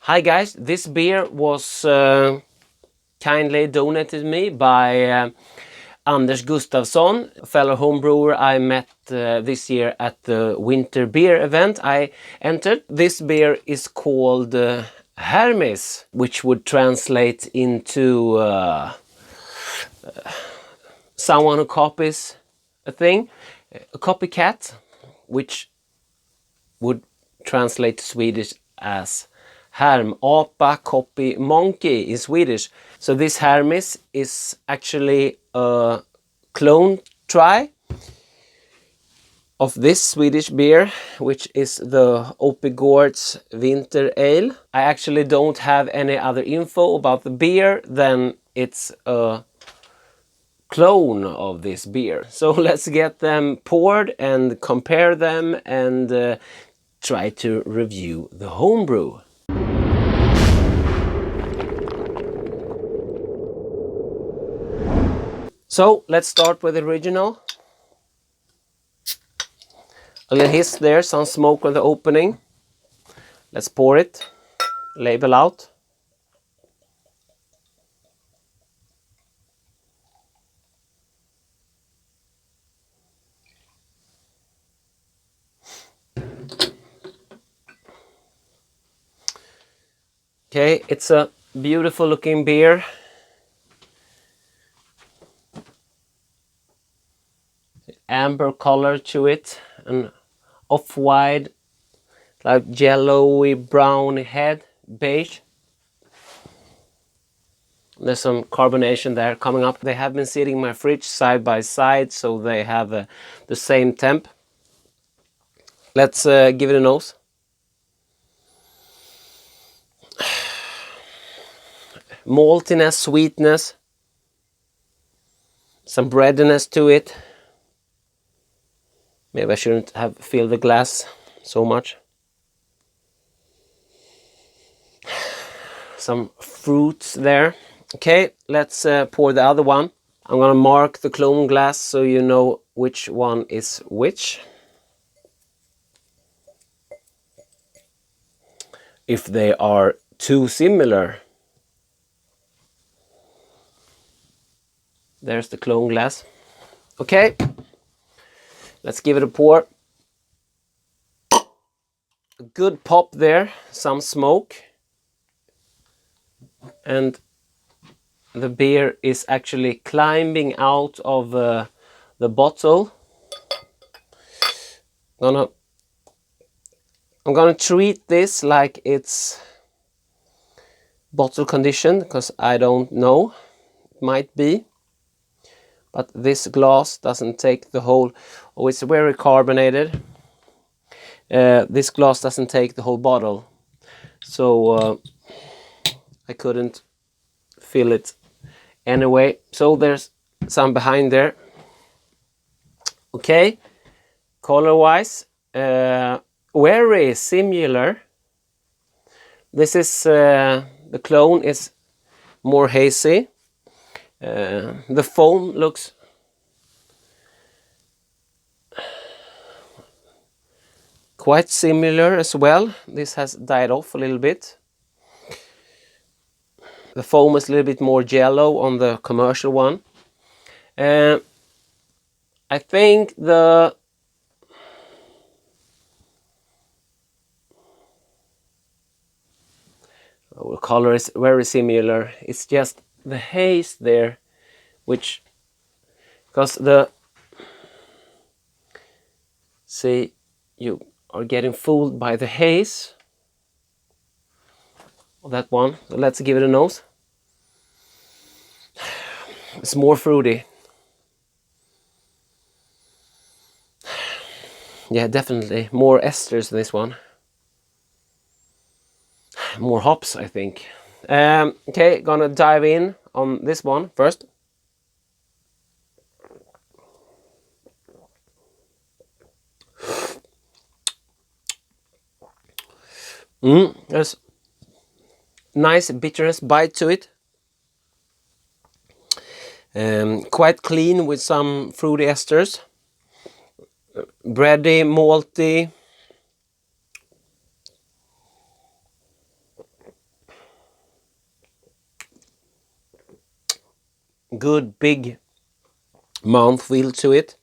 Hi guys, this beer was kindly donated me by Anders Gustavsson, a fellow homebrewer I met this year at the winter beer event I entered. This beer is called Hermes, which would translate into someone who copies a thing, a copycat, which would translate to Swedish as Herm, apa, copy, monkey in Swedish. So this Hermes is actually a clone try of this Swedish beer, which is the Oppigårds Winter Ale. I actually don't have any other info about the beer than it's a clone of this beer. So let's get them poured and compare them and try to review the homebrew. So let's start with the original. A little hiss there, some smoke on the opening. Let's pour it, label out. Okay, it's a beautiful looking beer. Amber color to it, an off-white, like yellowy brown head, beige. There's some carbonation there coming up. They have been sitting in my fridge side by side, so they have the same temp. Let's give it a nose. Maltiness, sweetness, some breadiness to it. Maybe I shouldn't have filled the glass so much. Some fruits there. Okay, let's pour the other one. I'm gonna mark the clone glass so you know which one is which. If they are too similar. There's the clone glass. Okay, let's give it a pour. A good pop there, some smoke. And the beer is actually climbing out of the bottle. I'm gonna treat this like it's bottle condition, because I don't know. It might be. But this glass doesn't take the whole... Oh, it's very carbonated. This glass doesn't take the whole bottle. So I couldn't fill it anyway. So there's some behind there. Okay. Color-wise, very similar. This is... the clone is more hazy. The foam looks quite similar as well. This has died off a little bit. The foam is a little bit more yellow on the commercial one. I think the color is very similar. It's just the haze there, which, because see, you are getting fooled by the haze of that one. So let's give it a nose. It's more fruity. Yeah, definitely more esters in this one. More hops, I think. Okay, gonna dive in on this one first. There's nice bitterness bite to it. Quite clean with some fruity esters. Bready, malty. good big mouthfeel to it.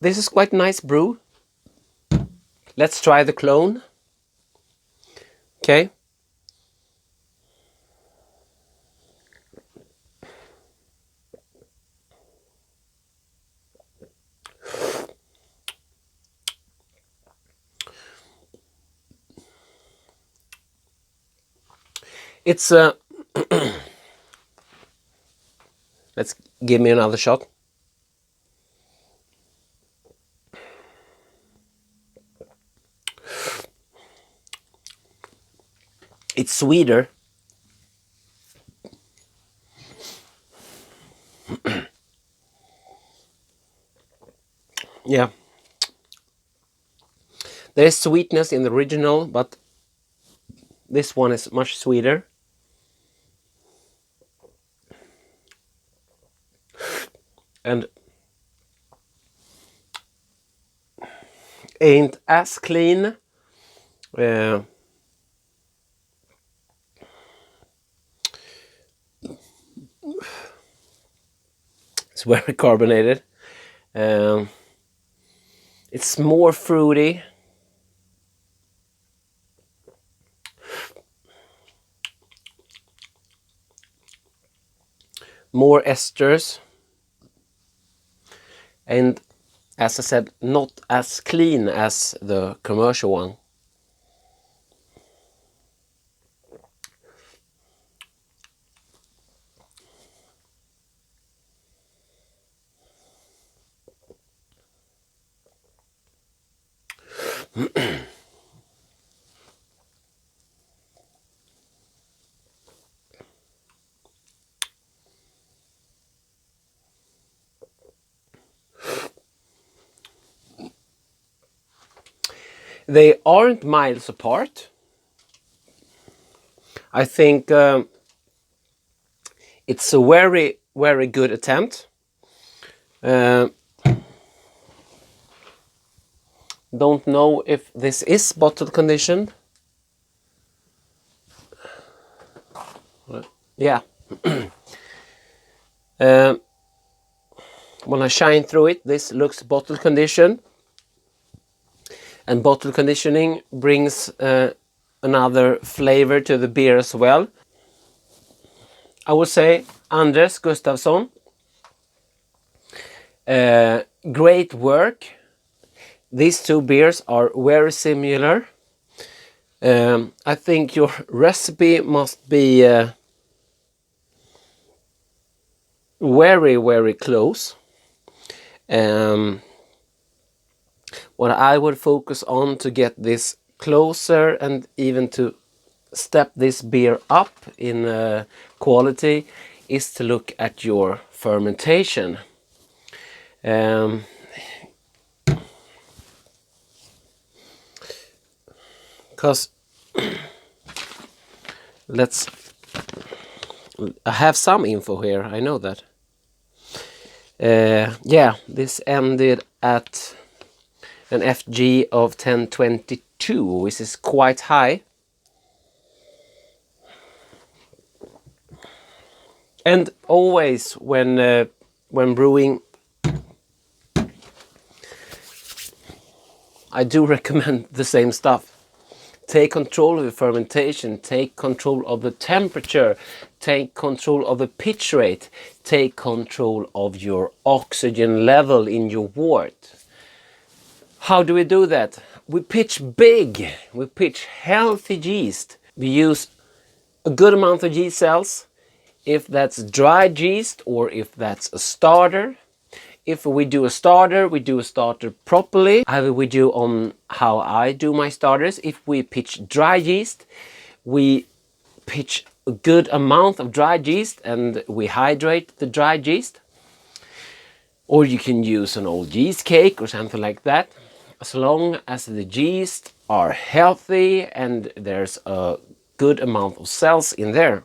This is quite nice brew. Let's try the clone. Okay. It's let's give me another shot. It's sweeter. Yeah. There is sweetness in the original, but this one is much sweeter. And ain't as clean. It's very carbonated. It's more fruity. More esters. And as I said, not as clean as the commercial one. They aren't miles apart. I think it's a very, very good attempt. Don't know if this is bottle conditioned. Yeah. When I shine through it, this looks bottle conditioned. And bottle conditioning brings another flavor to the beer as well. I would say Anders Gustavsson, great work. These two beers are very similar. I think your recipe must be very, very close. What I would focus on to get this closer and even to step this beer up in quality is to look at your fermentation. Because I have some info here, I know that. Yeah, this ended at an FG of 1022, which is quite high. And always when brewing, I do recommend the same stuff. Take control of the fermentation, take control of the temperature, take control of the pitch rate, take control of your oxygen level in your wort. How do we do that? We pitch big, we pitch healthy yeast. We use a good amount of yeast cells, if that's dried yeast or if that's a starter. If we do a starter, we do a starter properly. How we do on how I do my starters. If we pitch dry yeast, we pitch a good amount of dried yeast and we hydrate the dried yeast. Or you can use an old yeast cake or something like that. As long as the yeast are healthy and there's a good amount of cells in there.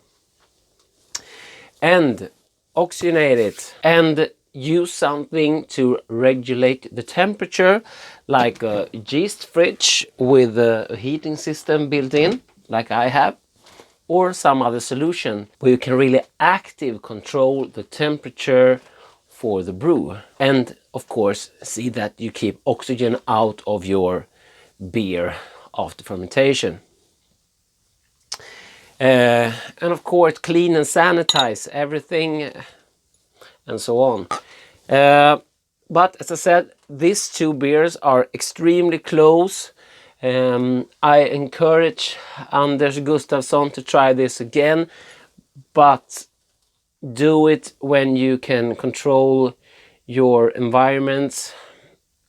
And oxygenate it and use something to regulate the temperature, like a yeast fridge with a heating system built in, like I have, or some other solution where you can really active control the temperature for the brew. And of course, see that you keep oxygen out of your beer after fermentation. And of course, clean and sanitize everything and so on. But as I said, these two beers are extremely close. I encourage Anders Gustavsson to try this again, but do it when you can control your environments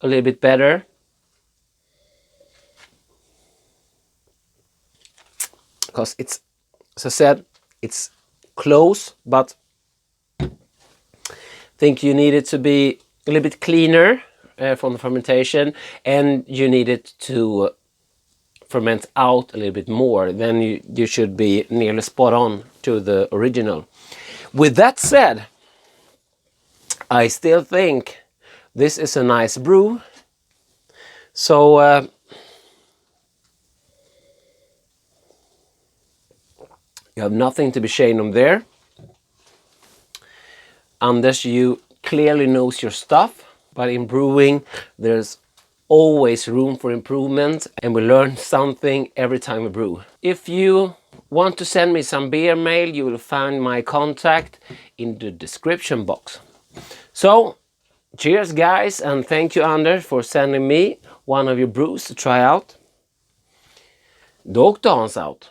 a little bit better. Because it's, as I said, it's close, but I think you need it to be a little bit cleaner from the fermentation, and you need it to ferment out a little bit more. Then you should be nearly spot on to the original. With that said, I still think this is a nice brew. So you have nothing to be ashamed of there. Anders, you clearly knows your stuff, but in brewing there's always room for improvement, and we learn something every time we brew. If you want to send me some beer mail, you will find my contact in the description box. So, cheers guys, and thank you Anders for sending me one of your brews to try out. DrHans out.